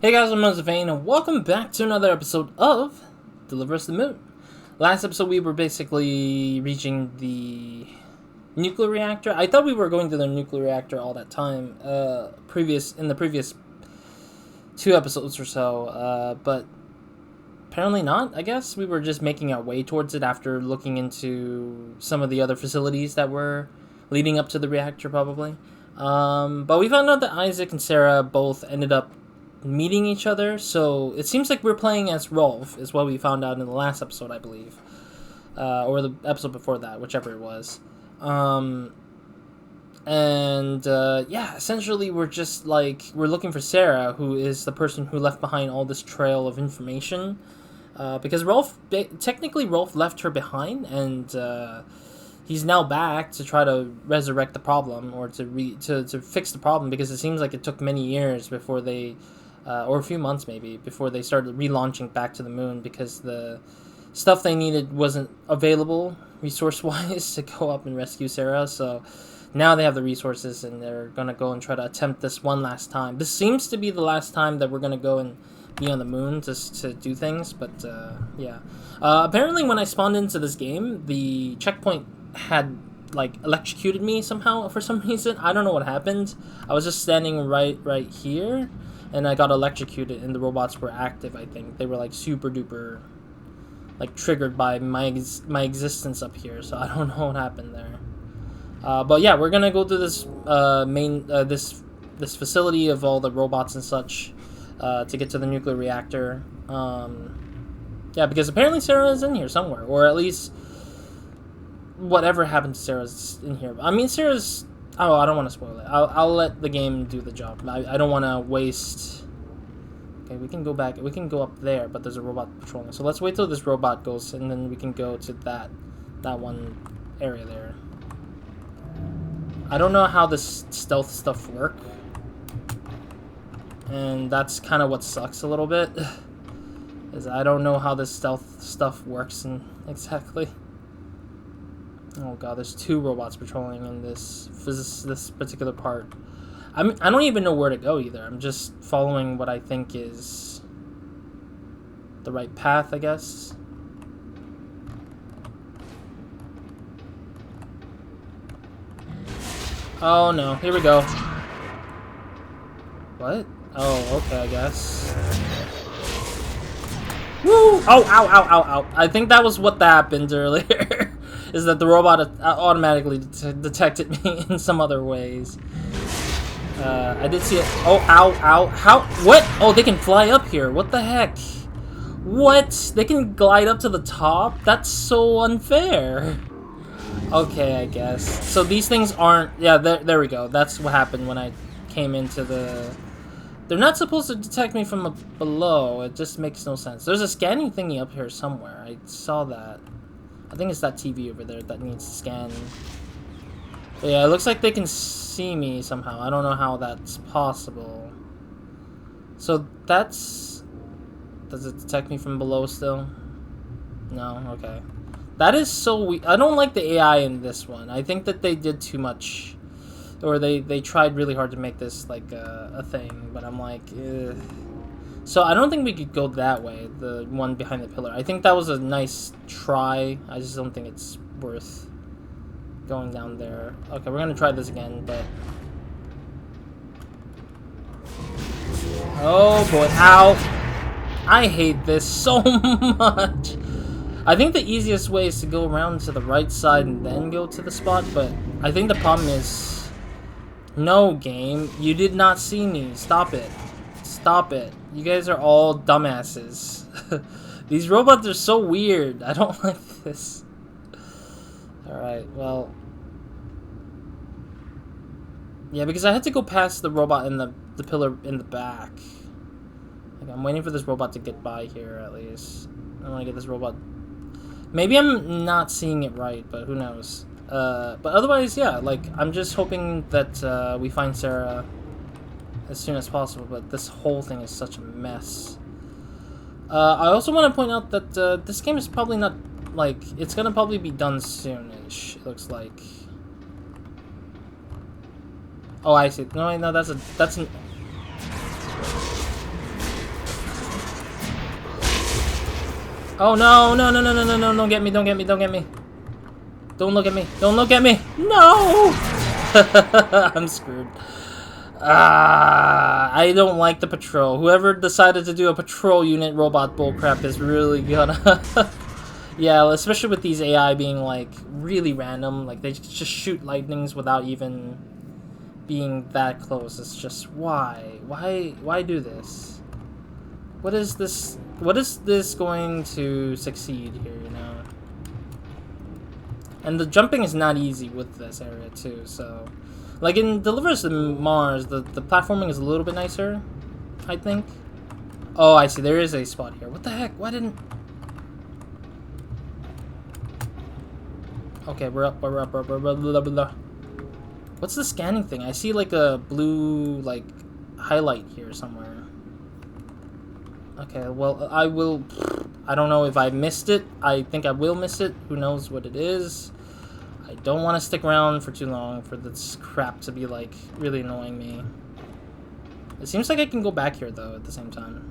Hey guys, I'm RozaldVaneGAME, and welcome back to another episode of Deliver Us the Moon. Last episode we were basically reaching the nuclear reactor. I thought we were going to the nuclear reactor all that time, in the previous 2 episodes or so, but apparently not, I guess. We were just making our way towards it after looking into some of the other facilities that were leading up to the reactor, probably. But we found out that Isaac and Sarah both ended up meeting each other, so it seems like we're playing as Rolf, is what we found out in the last episode, I believe. Or the episode before that, whichever it was. Yeah, essentially we're just like, we're looking for Sarah, who is the person who left behind all this trail of information. Because technically Rolf left her behind, and he's now back to try to resurrect the problem, or to fix the problem, because it seems like it took many years before they, or a few months maybe, before they started relaunching back to the moon, because the stuff they needed wasn't available resource-wise to go up and rescue Sarah. So now they have the resources, and they're gonna go and try to attempt this one last time. This seems to be the last time that we're gonna go and be on the moon just to do things, but yeah. Apparently when I spawned into this game, the checkpoint had like electrocuted me somehow for some reason. I don't know what happened. I was just standing right here, and I got electrocuted, and the robots were active. I think they were like super duper, like triggered by my existence up here. So I don't know what happened there. But yeah, we're gonna go to this this facility of all the robots and such, to get to the nuclear reactor. Yeah, because apparently Sarah is in here somewhere, or at least whatever happened to Sarah's in here. I mean, Sarah's... Oh, I don't want to spoil it. I'll let the game do the job. I don't want to waste... Okay, we can go back. We can go up there, but there's a robot patrolling. So let's wait till this robot goes, and then we can go to that one area there. I don't know how this stealth stuff work, and that's kind of what sucks a little bit, is I don't know how this stealth stuff works exactly. Oh god, there's 2 robots patrolling in this particular part. I don't even know where to go either. I'm just following what I think is the right path, I guess. Oh no, here we go. What? Oh, okay, I guess. Woo! Oh, ow, ow, ow, ow. I think that was what happened earlier. Is that the robot automatically detected me in some other ways. I did see it. Oh, ow, ow. How? What? Oh, they can fly up here. What the heck? What? They can glide up to the top? That's so unfair. Okay, I guess. So these things aren't... Yeah, there we go. That's what happened when I came into the... They're not supposed to detect me from below. It just makes no sense. There's a scanning thingy up here somewhere. I saw that. I think it's that TV over there that needs to scan. But yeah, it looks like they can see me somehow. I don't know how that's possible. So that's... Does it detect me from below still? No? Okay. That is so weird. I don't like the AI in this one. I think that they did too much. Or they tried really hard to make this like a thing. But I'm like... Ugh. So I don't think we could go that way, the one behind the pillar. I think that was a nice try. I just don't think it's worth going down there. Okay, we're gonna try this again, but... Oh boy, ow! I hate this so much! I think the easiest way is to go around to the right side and then go to the spot, but I think the problem is... No, game, you did not see me. Stop it. Stop it. You guys are all dumbasses. These robots are so weird. I don't like this. Alright, well... Yeah, because I had to go past the robot in the pillar in the back. Like, I'm waiting for this robot to get by here, at least. I want to get this robot... Maybe I'm not seeing it right, but who knows. But otherwise, yeah, like, I'm just hoping that we find Sarah as soon as possible, but this whole thing is such a mess. I also want to point out that this game is probably not, like, it's gonna probably be done soonish, it looks like. Oh, I see. No, that's an... Oh no, no, no, no, no, no, no, don't get me, don't get me, don't get me. Don't look at me, don't look at me. No! I'm screwed. I don't like the patrol. Whoever decided to do a patrol unit robot bullcrap is really gonna... Yeah, especially with these AI being, like, really random. Like, they just shoot lightnings without even being that close. It's just, why? Why do this? What is this? What is this going to succeed here, you know? And the jumping is not easy with this area, too, so... Like, in Delivers to Mars, the platforming is a little bit nicer, I think. Oh, I see. There is a spot here. What the heck? Why didn't... Okay, we're up, blah, blah, blah, blah. What's the scanning thing? I see, like, a blue, like, highlight here somewhere. Okay, well, I will... I don't know if I missed it. I think I will miss it. Who knows what it is. I don't want to stick around for too long for this crap to be, like, really annoying me. It seems like I can go back here, though, at the same time.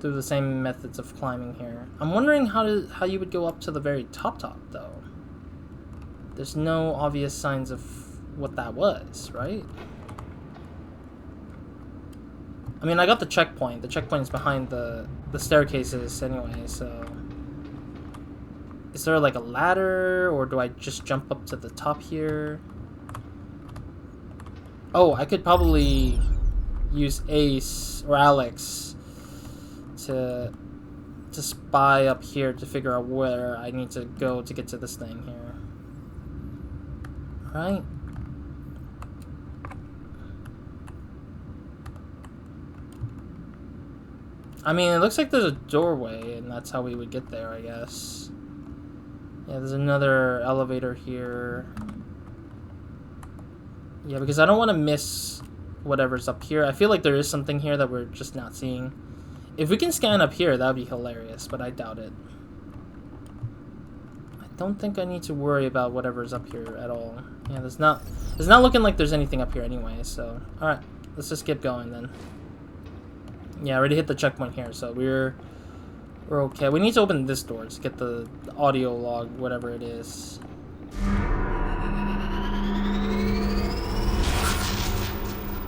Through the same methods of climbing here. I'm wondering how you would go up to the very top, though. There's no obvious signs of what that was, right? I mean, I got the checkpoint. The checkpoint is behind the staircases anyway, so... Is there, like, a ladder, or do I just jump up to the top here? Oh, I could probably use Ace or Alex to spy up here to figure out where I need to go to get to this thing here. Alright. I mean, it looks like there's a doorway, and that's how we would get there, I guess. Yeah, there's another elevator here. Yeah, because I don't want to miss whatever's up here. I feel like there is something here that we're just not seeing. If we can scan up here, that would be hilarious, but I doubt it. I don't think I need to worry about whatever's up here at all. Yeah, it's not looking like there's anything up here anyway, so... Alright, let's just get going then. Yeah, I already hit the checkpoint here, so we're okay. We need to open this door to get the audio log, whatever it is.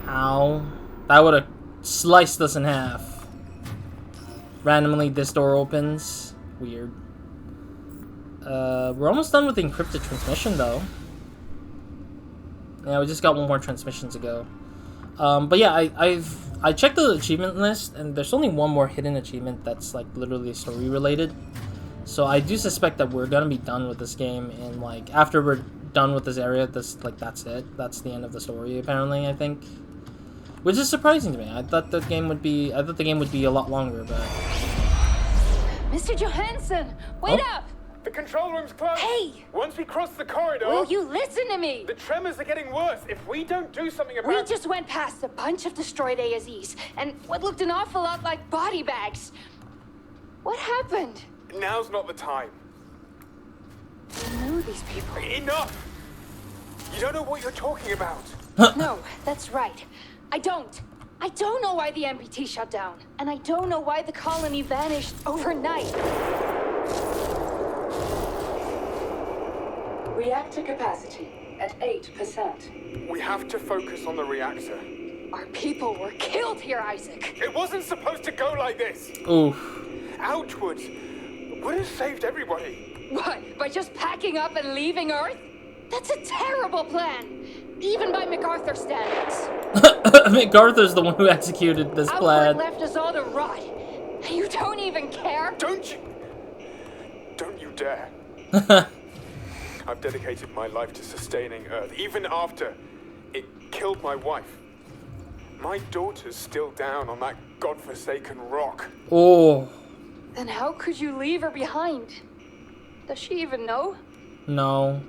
Ow. That would have sliced us in half. Randomly, this door opens. Weird. We're almost done with the encrypted transmission, though. Yeah, we just got one more transmission to go. But yeah, I checked the achievement list, and there's only one more hidden achievement that's, like, literally story-related. So I do suspect that we're gonna be done with this game, and, like, after we're done with this area, that's it. That's the end of the story, apparently, I think. Which is surprising to me. I thought the game would be a lot longer, but... Mr. Johansson, wait up! The control room's closed! Hey! Once we cross the corridor... Will you listen to me? The tremors are getting worse. If we don't do something about... We just went past a bunch of destroyed ASEs, and what looked an awful lot like body bags. What happened? Now's not the time. I know these people. Enough! You don't know what you're talking about. No, that's right. I don't know why the MPT shut down, and I don't know why the colony vanished overnight. Reactor capacity at 8%. We have to focus on the reactor. Our people were killed here, Isaac. It wasn't supposed to go like this. Oof. Outwards would have saved everybody. What, by just packing up and leaving Earth? That's a terrible plan, even by MacArthur standards. MacArthur's the one who executed this plan. Left us all to rot. You don't even care? Don't you dare. I've dedicated my life to sustaining Earth, even after it killed my wife. My daughter's still down on that godforsaken rock. Oh. Then how could you leave her behind? Does she even know? No.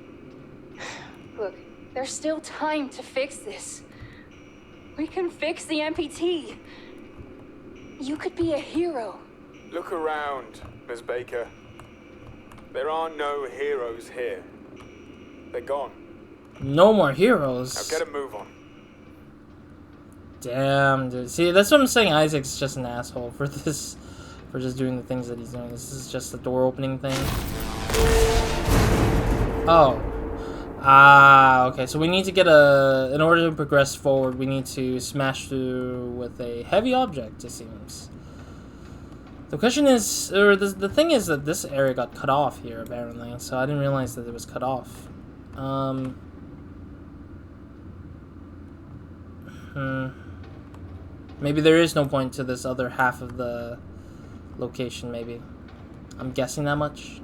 Look, there's still time to fix this. We can fix the MPT. You could be a hero. Look around, Ms. Baker. There are no heroes here. They're gone. No more heroes. Now get a move on. Damn, dude. See, that's what I'm saying. Isaac's just an asshole for for just doing the things that he's doing. This is just a door opening thing. Oh. Ah, okay. So we need to get a... In order to progress forward, we need to smash through with a heavy object, it seems. The question is... Or the thing is that this area got cut off here, apparently. So I didn't realize that it was cut off. Maybe there is no point to this other half of the location, maybe. I'm guessing that much.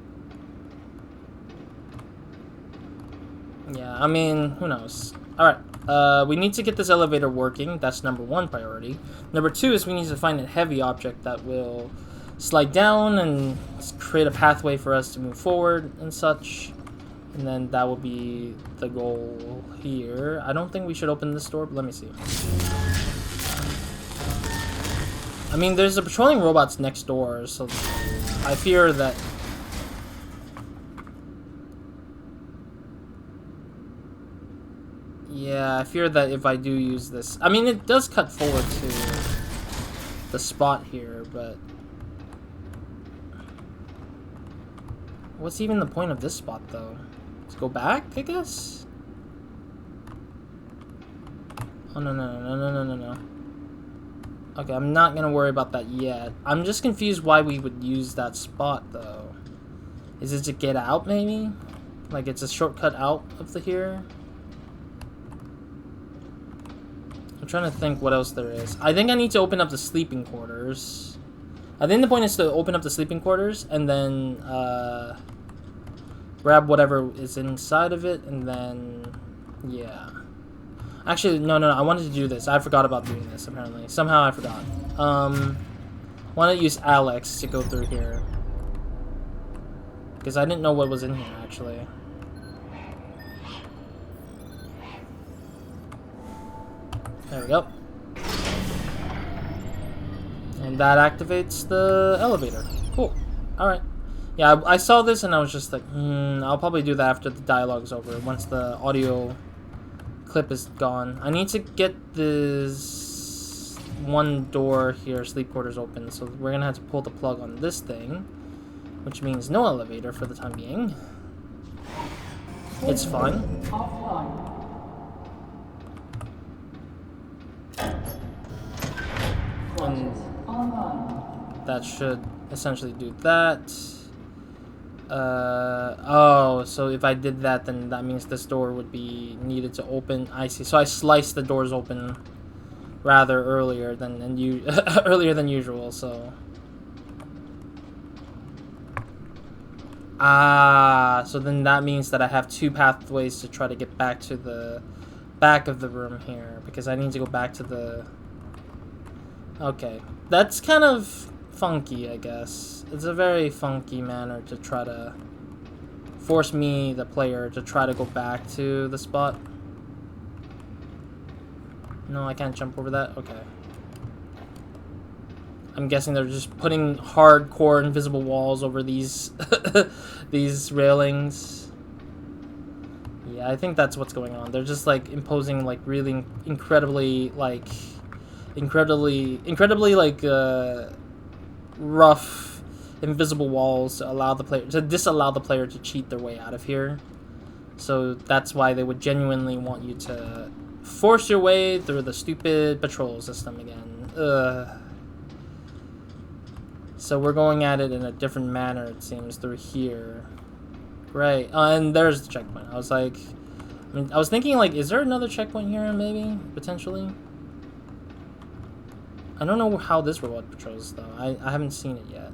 Yeah, I mean, who knows. Alright, we need to get this elevator working. That's number 1 priority. Number 2 is we need to find a heavy object that will slide down and create a pathway for us to move forward and such. And then that will be the goal here. I don't think we should open this door, but let me see. I mean, there's the patrolling robots next door, so I fear that... Yeah, I fear that if I do use this... I mean, it does cut forward to the spot here, but... What's even the point of this spot, though? To go back, I guess? Oh, no. Okay, I'm not gonna worry about that yet. I'm just confused why we would use that spot, though. Is it to get out, maybe? Like, it's a shortcut out of here? I'm trying to think what else there is. I think I need to open up the sleeping quarters. I think the point is to open up the sleeping quarters and then grab whatever is inside of it, and then yeah. Actually, no, I wanted to do this. I forgot about doing this, apparently. Somehow I forgot. Why not use Alex to go through here? Because I didn't know what was in here, actually. There we go. And that activates the elevator. Cool. Alright. Yeah, I saw this and I was just like, I'll probably do that after the dialogue's over, once the audio clip is gone. I need to get this one door here, sleep quarters, open, so we're gonna have to pull the plug on this thing, which means no elevator for the time being. It's fine. And that should essentially do that. Oh, so if I did that, then that means this door would be needed to open. I see. So I sliced the doors open rather earlier than earlier than usual. So so then that means that I have 2 pathways to try to get back to the back of the room here, because I need to go back to the... Okay, that's kind of funky, I guess. It's a very funky manner to try to force me, the player, to try to go back to the spot. No, I can't jump over that? Okay. I'm guessing they're just putting hardcore invisible walls over these these railings. Yeah, I think that's what's going on. They're just like imposing like really incredibly like rough invisible walls to allow the player to disallow the player to cheat their way out of here. So that's why they would genuinely want you to force your way through the stupid patrol system again. So we're going at it in a different manner, it seems, through here. Right. And there's the checkpoint. I was like, I was thinking, like, is there another checkpoint here, maybe? Potentially? I don't know how this robot patrols, though. I haven't seen it yet.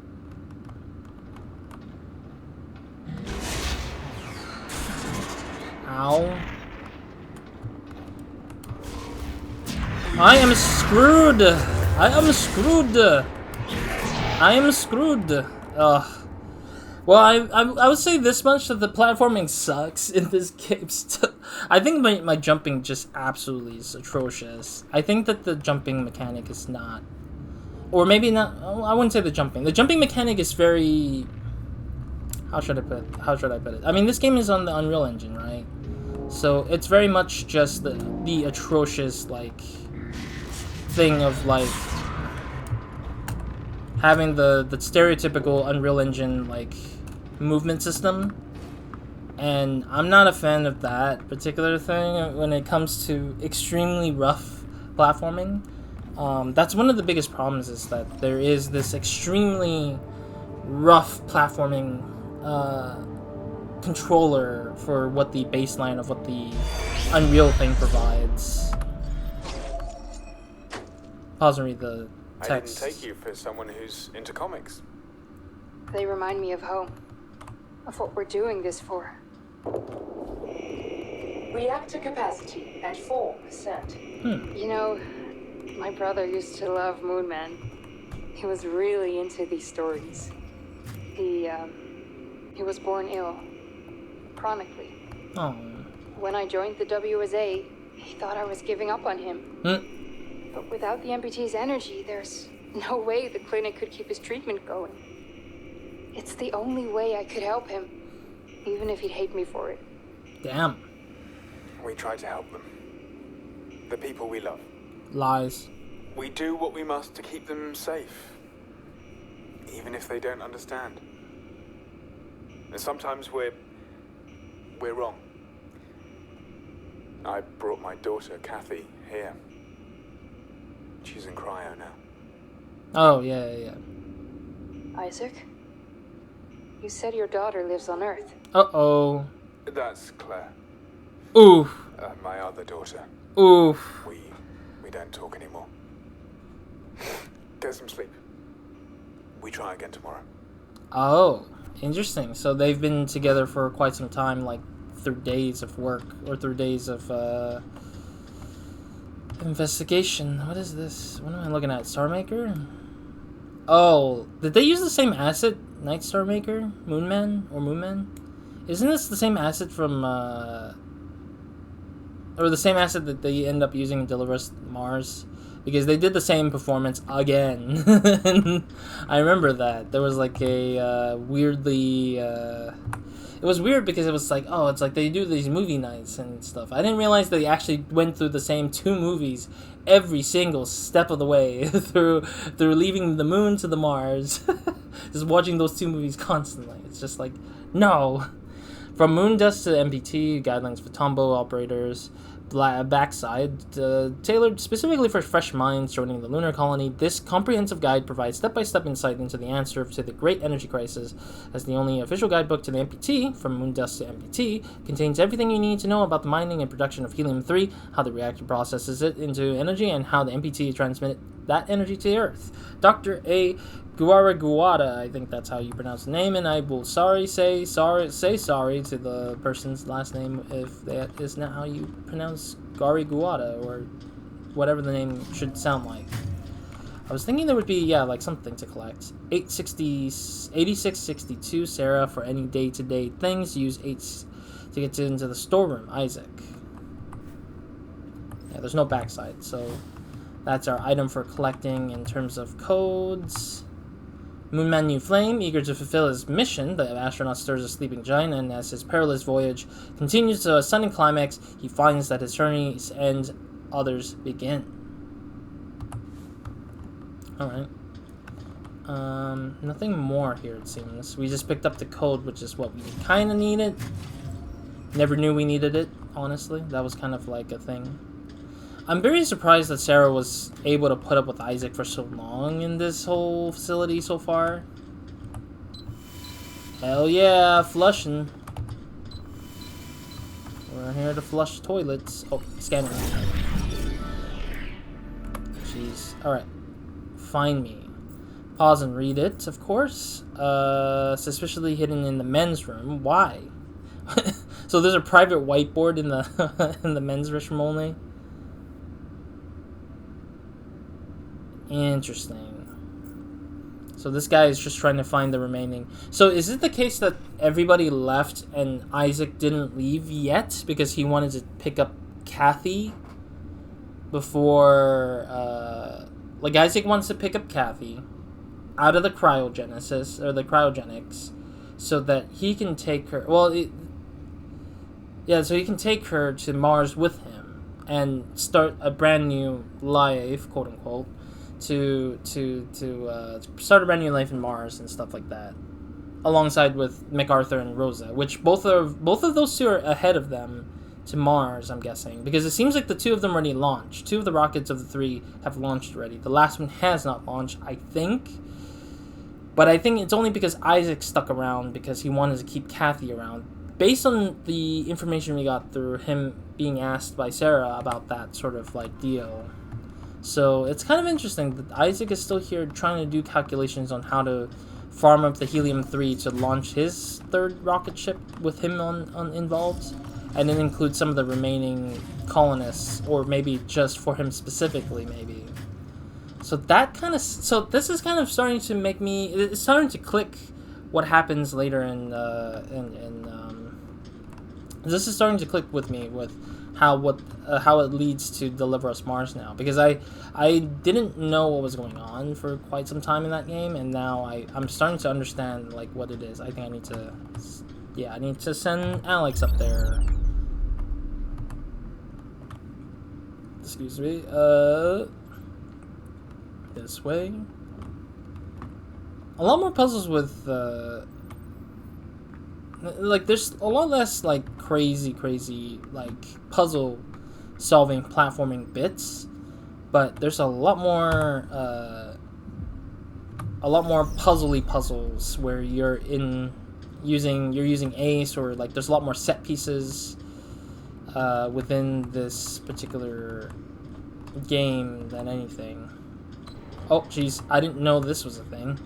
Ow. I am screwed! I am screwed! I am screwed! Ugh. Well, I would say this much, that the platforming sucks in this game. I think my jumping just absolutely is atrocious. I think that the jumping mechanic is not... Or maybe not... I wouldn't say the jumping. The jumping mechanic is very... How should I put it? I mean, this game is on the Unreal Engine, right? So it's very much just the atrocious, like, thing of, like, having the stereotypical Unreal Engine like movement system, and I'm not a fan of that particular thing when it comes to extremely rough platforming. That's one of the biggest problems, is that there is this extremely rough platforming controller for what the baseline of what the Unreal thing provides. Pause and read the text. I didn't take you for someone who's into comics. They remind me of home. Of what we're doing this for. Reactor capacity at 4%. You know, my brother used to love Moon Man. He was really into these stories. He was born ill. Chronically. Oh. When I joined the WSA, he thought I was giving up on him. But without the MPT's energy, there's no way the clinic could keep his treatment going. It's the only way I could help him, even if he'd hate me for it. Damn. We try to help them. The people we love. Lies. We do what we must to keep them safe, even if they don't understand. And sometimes we're wrong. I brought my daughter, Kathy, here. She's in cryo now. Oh, yeah. Isaac? You said your daughter lives on Earth. Uh-oh. That's Claire. Oof. My other daughter. Oof. We don't talk anymore. Get some sleep. We try again tomorrow. Oh, interesting. So they've been together for quite some time, like through days of work, or through days of investigation. What is this? What am I looking at? Star Maker? Oh, did they use the same asset? Night Star Maker? Moonman? Or Moonman? Isn't this the same asset from, or the same asset that they end up using in Deliver Us Mars? Because they did the same performance again. I remember that. There was like a weirdly... It was weird because it was like, oh, it's like they do these movie nights and stuff. I didn't realize they actually went through the same 2 movies every single step of the way through leaving the moon to the Mars. Just watching those 2 movies constantly. It's just like, no. From moon dust to MPT, guidelines for Tombow operators, backside, tailored specifically for fresh minds joining the lunar colony, this comprehensive guide provides step-by-step insight into the answer to the great energy crisis. As the only official guidebook to the MPT, from moon dust to MPT, contains everything you need to know about the mining and production of helium-3, how the reactor processes it into energy, and how the MPT transmits that energy to the Earth. Dr. A. Guaraguada, I think that's how you pronounce the name, and I will say sorry to the person's last name if that is not how you pronounce Guaraguada, or whatever the name should sound like. I was thinking there would be, like something to collect. 8662 Sarah for any day-to-day things. Use 8 to get into the storeroom. Isaac. Yeah, there's no backside, so that's our item for collecting in terms of codes. Moonman New Flame, eager to fulfill his mission, the astronaut stirs a sleeping giant, and as his perilous voyage continues to a sudden climax, he finds that his journey's end, others begin. Alright. Nothing more here, it seems. We just picked up the code, which is what we kind of needed. Never knew we needed it, honestly. That was kind of like a thing. I'm very surprised that Sarah was able to put up with Isaac for so long in this whole facility so far. Hell yeah, flushing. We're here to flush toilets. Oh, scanner. Jeez. Alright. Find me. Pause and read it, of course. Suspiciously hidden in the men's room. Why? So there's a private whiteboard in the in the men's restroom only? Interesting. So this guy is just trying to find the remaining. So is it the case that everybody left and Isaac didn't leave yet because he wanted to pick up Kathy before... like Isaac wants to pick up Kathy out of the cryogenesis, or the cryogenics, so that he can take her... Well, so he can take her to Mars with him and start a brand new life, quote-unquote, to start a brand new life in Mars and stuff like that, alongside with MacArthur and Rosa, which both of those two are ahead of them to Mars, I'm guessing, because it seems like the two of them already launched. 2 of the rockets of the 3 have launched already. The last one has not launched, I think, but I think it's only because Isaac stuck around because he wanted to keep Kathy around, based on the information we got through him being asked by Sarah about that sort of like deal. So it's kind of interesting that Isaac is still here trying to do calculations on how to farm up the helium-3 to launch his 3rd rocket ship with him on involved, and then include some of the remaining colonists, or maybe just for him specifically, maybe. So that kind of, so this is kind of starting to make me, it's starting to click what happens later this is starting to click with me with how it leads to Deliver Us Mars now, because I didn't know what was going on for quite some time in that game, and now I'm starting to understand like what it is. I think I need to send Alex up there. Excuse me. This way. A lot more puzzles with like there's a lot less like crazy like puzzle solving platforming bits, but there's a lot more puzzly puzzles where you're using Ace, or like there's a lot more set pieces within this particular game than anything. Oh jeez, I didn't know this was a thing.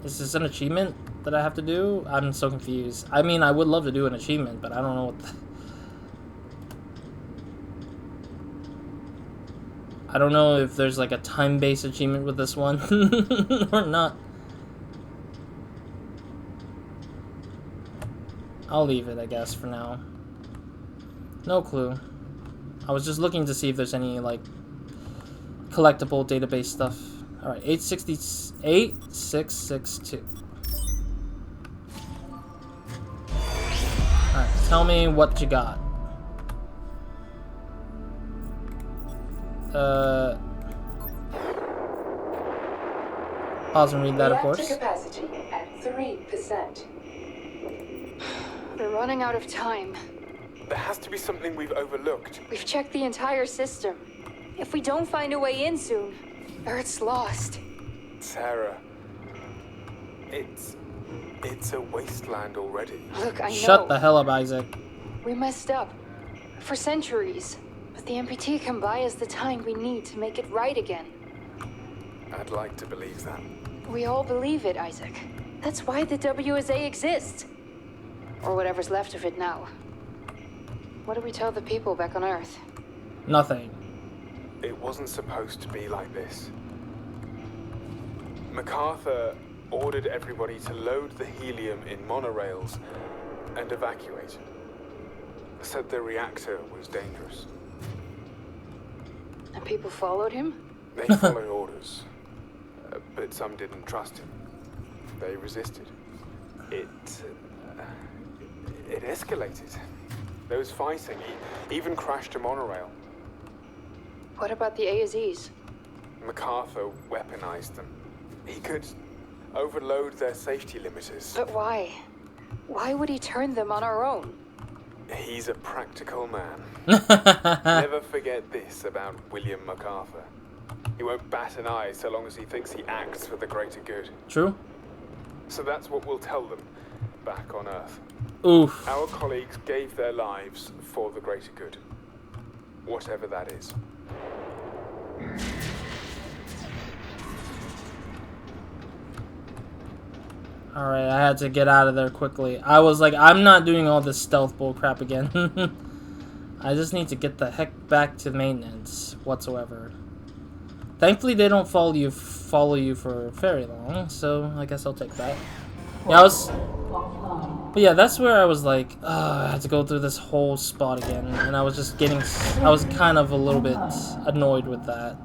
Is this an achievement that I have to do? I'm so confused. I mean, I would love to do an achievement, but I don't know what I don't know if there's like a time-based achievement with this one or not. I'll leave it, I guess, for now. No clue. I was just looking to see if there's any like collectible database stuff. Alright, 8662. Alright, tell me what you got. Pause and read that, of course. Reactor capacity at 3%. We're running out of time. There has to be something we've overlooked. We've checked the entire system. If we don't find a way in soon, Earth's lost. Sarah, it's a wasteland already. Look, I know. Shut the hell up, Isaac. We messed up. For centuries. But the MPT can buy us the time we need to make it right again. I'd like to believe that. We all believe it, Isaac. That's why the WSA exists. Or whatever's left of it now. What do we tell the people back on Earth? Nothing. It wasn't supposed to be like this. MacArthur ordered everybody to load the helium in monorails and evacuate. Said the reactor was dangerous. And people followed him? They followed orders, but some didn't trust him. They resisted. It escalated. There was fighting. He even crashed a monorail. What about the ASEs? MacArthur weaponized them. He could overload their safety limiters. But why? Why would he turn them on our own? He's a practical man. Never forget this about William MacArthur. He won't bat an eye so long as he thinks he acts for the greater good. True. So that's what we'll tell them back on Earth. Oof. Our colleagues gave their lives for the greater good. Whatever that is. Alright, I had to get out of there quickly. I was like, I'm not doing all this stealth bullcrap again. I just need to get the heck back to maintenance whatsoever. Thankfully, they don't follow you for very long, so I guess I'll take that. Yeah, but yeah, that's where I was like, I had to go through this whole spot again, and I was kind of a little bit annoyed with that.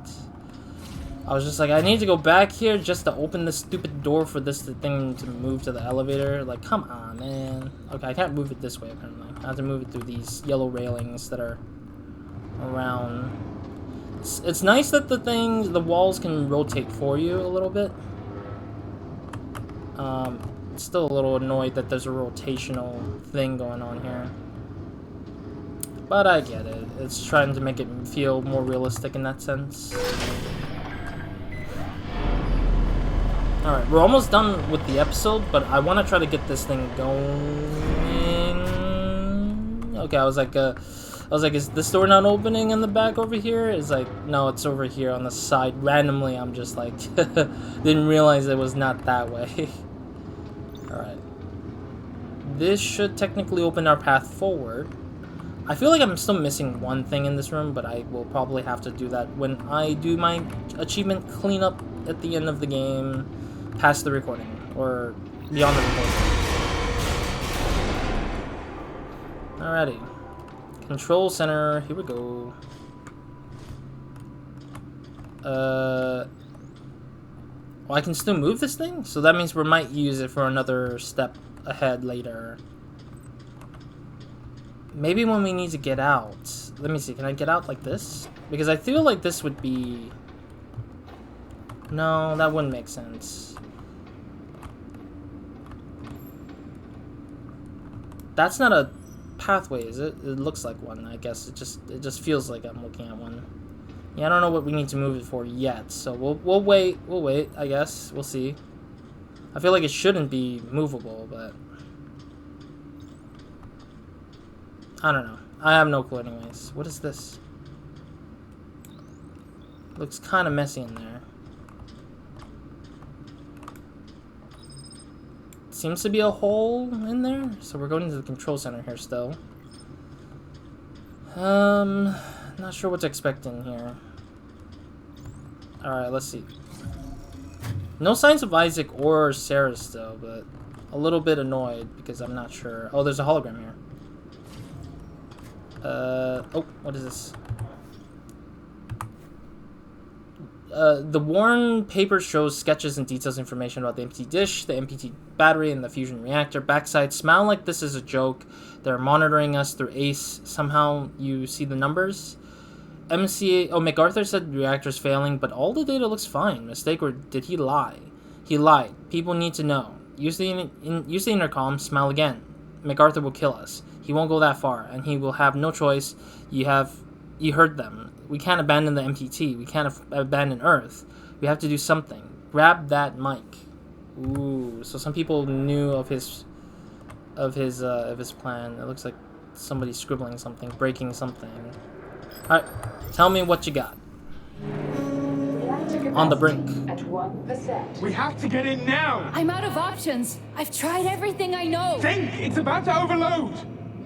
I was just like, I need to go back here just to open this stupid door for this thing to move to the elevator. Like, come on, man. Okay, I can't move it this way, apparently. I have to move it through these yellow railings that are around. It's nice that the walls can rotate for you a little bit. Still a little annoyed that there's a rotational thing going on here. But I get it. It's trying to make it feel more realistic in that sense. Alright, we're almost done with the episode, but I want to try to get this thing going. Okay, I was like, is this door not opening in the back over here? It's like, no, it's over here on the side. Randomly, I'm just like, didn't realize it was not that way. Alright. This should technically open our path forward. I feel like I'm still missing one thing in this room, but I will probably have to do that when I do my achievement cleanup at the end of the game, past the recording, or beyond the recording. Alrighty. Control center, here we go. Well, I can still move this thing? So that means we might use it for another step ahead later. Maybe when we need to get out. Let me see, can I get out like this? Because I feel like this would be... No, that wouldn't make sense. That's not a pathway, is it? It looks like one, I guess. It just feels like I'm looking at one. Yeah, I don't know what we need to move it for yet, so we'll wait. We'll wait, I guess. We'll see. I feel like it shouldn't be movable, but I don't know. I have no clue anyways. What is this? Looks kind of messy in there. Seems to be a hole in there, so we're going to the control center here still. Not sure what to expect in here. Alright, let's see. No signs of Isaac or Sarah still, but a little bit annoyed because I'm not sure. Oh, there's a hologram here. Oh, what is this? The worn paper shows sketches and details information about the empty dish, the MPT battery, and the fusion reactor. Backside smile like this is a joke. They're monitoring us through ACE. Somehow you see the numbers. MCA. Oh, MacArthur said reactor's failing, but all the data looks fine. Mistake, or did he lie? He lied. People need to know. Use the intercom. Smile again. MacArthur will kill us. He won't go that far, and he will have no choice. You heard them. We can't abandon the MPT. We can't abandon Earth. We have to do something. Grab that mic. Ooh, so some people knew of his plan. It looks like somebody's scribbling something, breaking something. All right, tell me what you got. On the brink. At 1%. We have to get in now! I'm out of options. I've tried everything I know. Think! It's about to overload!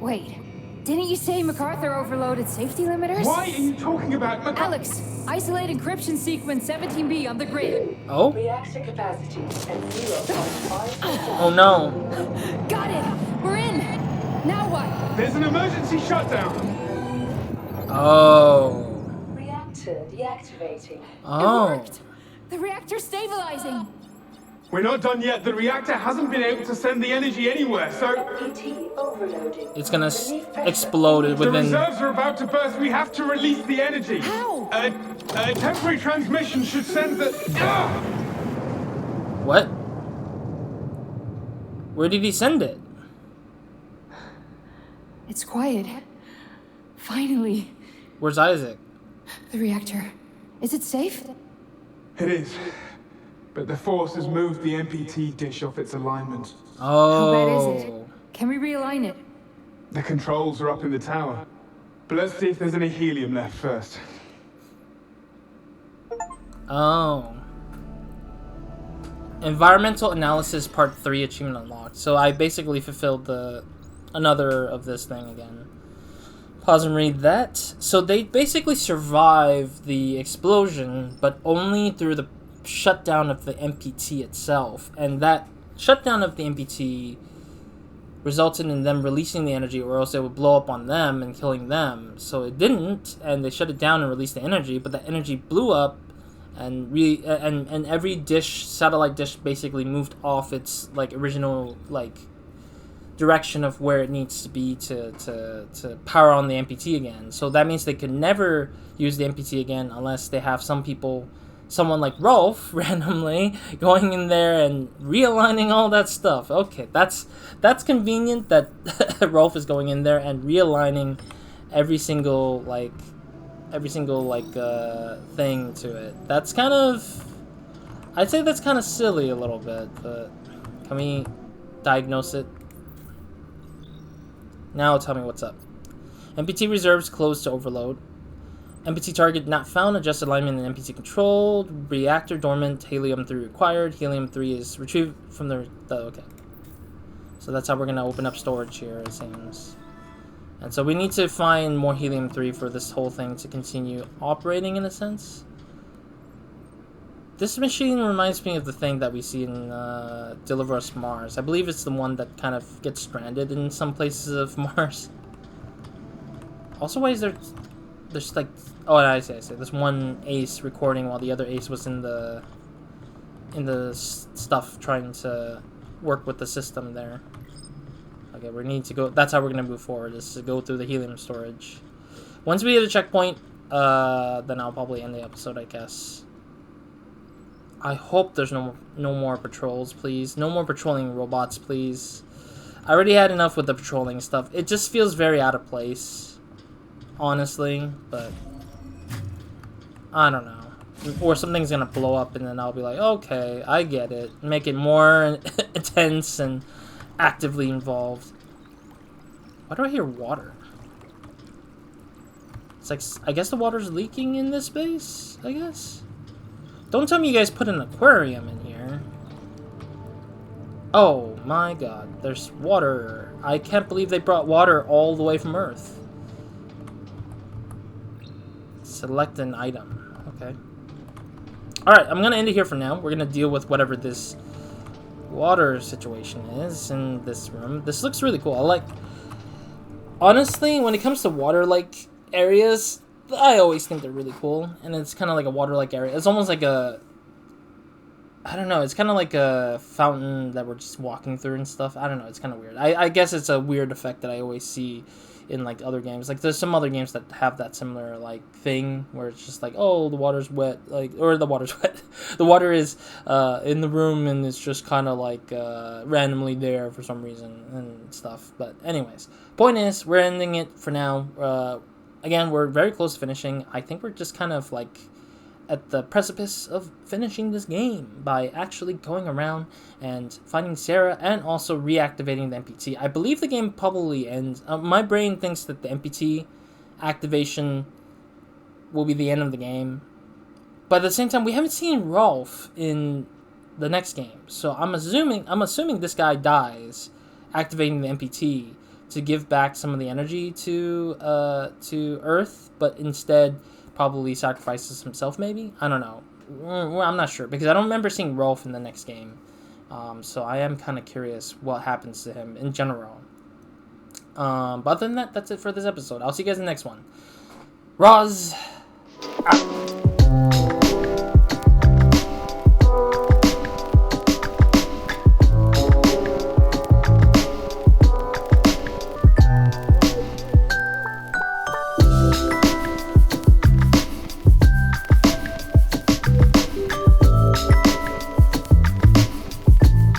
Wait, didn't you say MacArthur overloaded safety limiters? Why are you talking about MacArthur? Alex, isolate encryption sequence 17B on the grid. Oh? Reactor capacity at 0.5%. Oh no. Got it. We're in. Now what? There's an emergency shutdown! Oh. Reactor deactivating. It Oh. worked. The reactor's stabilizing. We're not done yet. The reactor hasn't been able to send the energy anywhere, so... PT overloading. It's gonna explode The within... reserves are about to burst. We have to release the energy. How? A temporary transmission should send the... What? Where did he send it? It's quiet. Finally. Where's Isaac? The reactor. Is it safe? It is. But the force has moved the MPT dish off its alignment. Oh. How bad is it? Can we realign it? The controls are up in the tower. But let's see if there's any helium left first. Oh. Environmental analysis part 3 achievement unlocked. So I basically fulfilled another of this thing again. Pause and read that. So they basically survived the explosion, but only through the shutdown of the MPT itself. And that shutdown of the MPT resulted in them releasing the energy, or else it would blow up on them and killing them. So it didn't, and they shut it down and released the energy, but the energy blew up, and every dish, satellite dish, basically moved off its like original like direction of where it needs to be to power on the MPT again. So that means they could never use the MPT again unless they have someone like Rolf randomly going in there and realigning all that stuff. Okay, that's convenient that Rolf is going in there and realigning every single thing to it. That's kind of, I'd say that's kind of silly a little bit, but can we diagnose it? Now tell me what's up. MPT reserves closed to overload. MPT target not found. Adjusted alignment and MPT controlled. Reactor dormant. Helium-3 required. Helium-3 is retrieved from the okay. So that's how we're gonna open up storage here, it seems. And so we need to find more Helium-3 for this whole thing to continue operating in a sense. This machine reminds me of the thing that we see in Deliver Us Mars. I believe it's the one that kind of gets stranded in some places of Mars. Also, why is there's like, oh, I see. There's one ace recording while the other ace was in the stuff trying to work with the system there. Okay, we need to go. That's how we're gonna move forward. Is to go through the helium storage. Once we hit a checkpoint, then I'll probably end the episode, I guess. I hope there's no more patrols, please. No more patrolling robots, please. I already had enough with the patrolling stuff. It just feels very out of place, honestly, but I don't know. Or something's gonna blow up and then I'll be like, okay, I get it. Make it more intense and actively involved. Why do I hear water? It's like, I guess the water's leaking in this base, I guess? Don't tell me you guys put an aquarium in here. Oh my god, there's water. I can't believe they brought water all the way from Earth. Select an item. Okay. Alright, I'm gonna end it here for now. We're gonna deal with whatever this water situation is in this room. This looks really cool. I like... Honestly, when it comes to water-like areas, I always think they're really cool, and it's kind of like a water-like area. It's almost like a, I don't know, it's kind of like a fountain that we're just walking through and stuff. I don't know, it's kind of weird. I guess it's a weird effect that I always see in like other games. Like there's some other games that have that similar like thing where it's just like, oh, the water's wet, like, or the water's wet. The water is in the room and it's just kind of like randomly there for some reason and stuff. But anyways, point is, we're ending it for now. Again, we're very close to finishing. I think we're just kind of like at the precipice of finishing this game by actually going around and finding Sarah and also reactivating the MPT. I believe the game probably ends. My brain thinks that the MPT activation will be the end of the game. But at the same time, we haven't seen Rolf in the next game. So I'm assuming this guy dies activating the MPT to give back some of the energy to Earth, but instead probably sacrifices himself, maybe? I don't know. I'm not sure, because I don't remember seeing Rolf in the next game. So I am kind of curious what happens to him in general. But other than that, that's it for this episode. I'll see you guys in the next one. Roz, out.